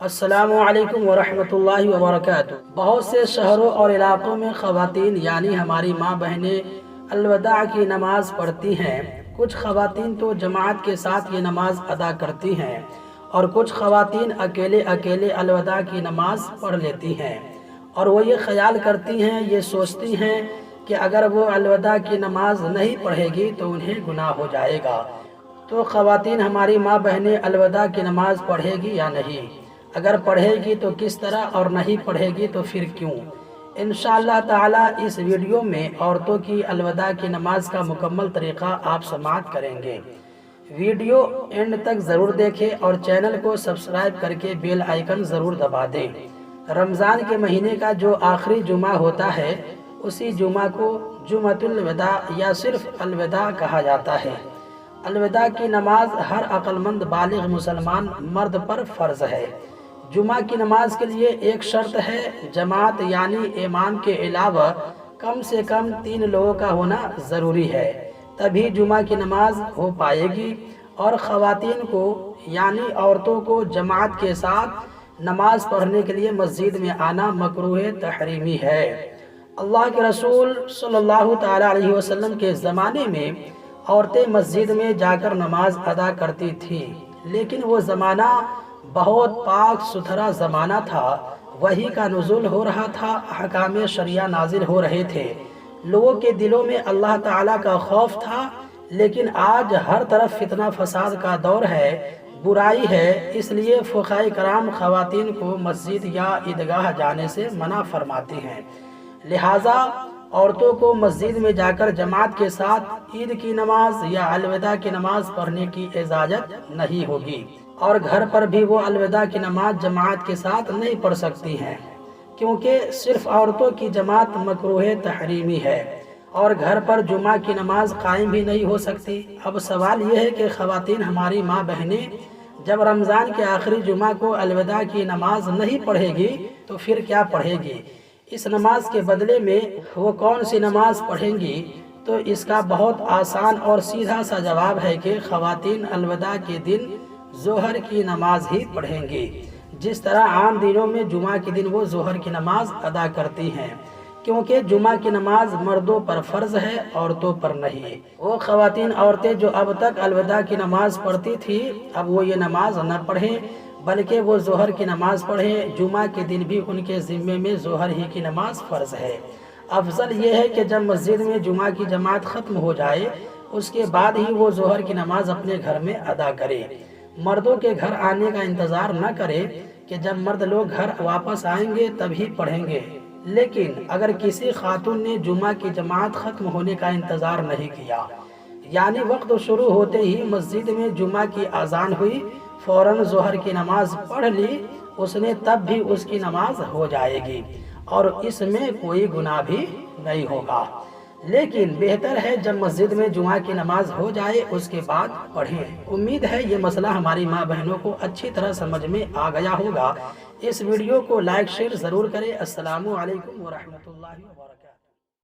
السلام علیکم ورحمۃ اللہ وبرکاتہ۔ بہت سے شہروں اور علاقوں میں خواتین یعنی ہماری ماں بہنیں الوداع کی نماز پڑھتی ہیں۔ کچھ خواتین تو جماعت کے ساتھ یہ نماز ادا کرتی ہیں اور کچھ خواتین اکیلے اکیلے الوداع کی نماز پڑھ لیتی ہیں، اور وہ یہ خیال کرتی ہیں، یہ سوچتی ہیں کہ اگر وہ الوداع کی نماز نہیں پڑھے گی تو انہیں گناہ ہو جائے گا۔ تو خواتین ہماری ماں بہنیں الوداع کی نماز پڑھے گی یا نہیں؟ اگر پڑھے گی تو کس طرح، اور نہیں پڑھے گی تو پھر کیوں؟ انشاءاللہ تعالی اس ویڈیو میں عورتوں کی الوداع کی نماز کا مکمل طریقہ آپ سماعت کریں گے۔ ویڈیو اینڈ تک ضرور دیکھیں اور چینل کو سبسکرائب کر کے بیل آئیکن ضرور دبا دیں۔ رمضان کے مہینے کا جو آخری جمعہ ہوتا ہے اسی جمعہ کو جمعۃ الوداع یا صرف الوداع کہا جاتا ہے۔ الوداع کی نماز ہر عقل مند بالغ مسلمان مرد پر فرض ہے۔ جمعہ کی نماز کے لیے ایک شرط ہے، جماعت یعنی امام کے علاوہ کم سے کم 3 لوگوں کا ہونا ضروری ہے، تبھی جمعہ کی نماز ہو پائے گی۔ اور خواتین کو یعنی عورتوں کو جماعت کے ساتھ نماز پڑھنے کے لیے مسجد میں آنا مکروہ تحریمی ہے۔ اللہ کے رسول صلی اللہ تعالی علیہ وسلم کے زمانے میں عورتیں مسجد میں جا کر نماز ادا کرتی تھیں، لیکن وہ زمانہ بہت پاک ستھرا زمانہ تھا، وحی کا نزول ہو رہا تھا، احکام شریعہ نازل ہو رہے تھے، لوگوں کے دلوں میں اللہ تعالیٰ کا خوف تھا۔ لیکن آج ہر طرف فتنہ فساد کا دور ہے، برائی ہے، اس لیے فقہاء کرام خواتین کو مسجد یا عیدگاہ جانے سے منع فرماتے ہیں۔ لہٰذا عورتوں کو مسجد میں جا کر جماعت کے ساتھ عید کی نماز یا الوداع کی نماز پڑھنے کی اجازت نہیں ہوگی، اور گھر پر بھی وہ الوداع کی نماز جماعت کے ساتھ نہیں پڑھ سکتی ہیں، کیونکہ صرف عورتوں کی جماعت مکروہ تحریمی ہے، اور گھر پر جمعہ کی نماز قائم بھی نہیں ہو سکتی۔ اب سوال یہ ہے کہ خواتین ہماری ماں بہنیں جب رمضان کے آخری جمعہ کو الوداع کی نماز نہیں پڑھے گی تو پھر کیا پڑھے گی؟ اس نماز کے بدلے میں وہ کون سی نماز پڑھیں گی؟ تو اس کا بہت آسان اور سیدھا سا جواب ہے کہ خواتین الوداع کے دن ظہر کی نماز ہی پڑھیں گی، جس طرح عام دنوں میں جمعہ کے دن وہ ظہر کی نماز ادا کرتی ہیں، کیونکہ جمعہ کی نماز مردوں پر فرض ہے، عورتوں پر نہیں۔ وہ خواتین عورتیں جو اب تک الوداع کی نماز پڑھتی تھی اب وہ یہ نماز نہ پڑھیں، بلکہ وہ ظہر کی نماز پڑھیں۔ جمعہ کے دن بھی ان کے ذمے میں ظہر ہی کی نماز فرض ہے۔ افضل یہ ہے کہ جب مسجد میں جمعہ کی جماعت ختم ہو جائے اس کے بعد ہی وہ ظہر کی نماز اپنے گھر میں ادا کرے، مردوں کے گھر آنے کا انتظار نہ کرے کہ جب مرد لوگ گھر واپس آئیں گے تبھی پڑھیں گے۔ لیکن اگر کسی خاتون نے جمعہ کی جماعت ختم ہونے کا انتظار نہیں کیا، یعنی وقت شروع ہوتے ہی مسجد میں جمعہ کی اذان ہوئی، فوراً ظہر کی نماز پڑھ لی اس نے، تب بھی اس کی نماز ہو جائے گی اور اس میں کوئی گناہ بھی نہیں ہوگا۔ لیکن بہتر ہے جب مسجد میں جمعہ کی نماز ہو جائے اس کے بعد پڑھیں۔ امید ہے یہ مسئلہ ہماری ماں بہنوں کو اچھی طرح سمجھ میں آ گیا ہوگا۔ اس ویڈیو کو لائک شیئر ضرور کریں۔ السلام علیکم ورحمۃ اللہ وبرکاتہ۔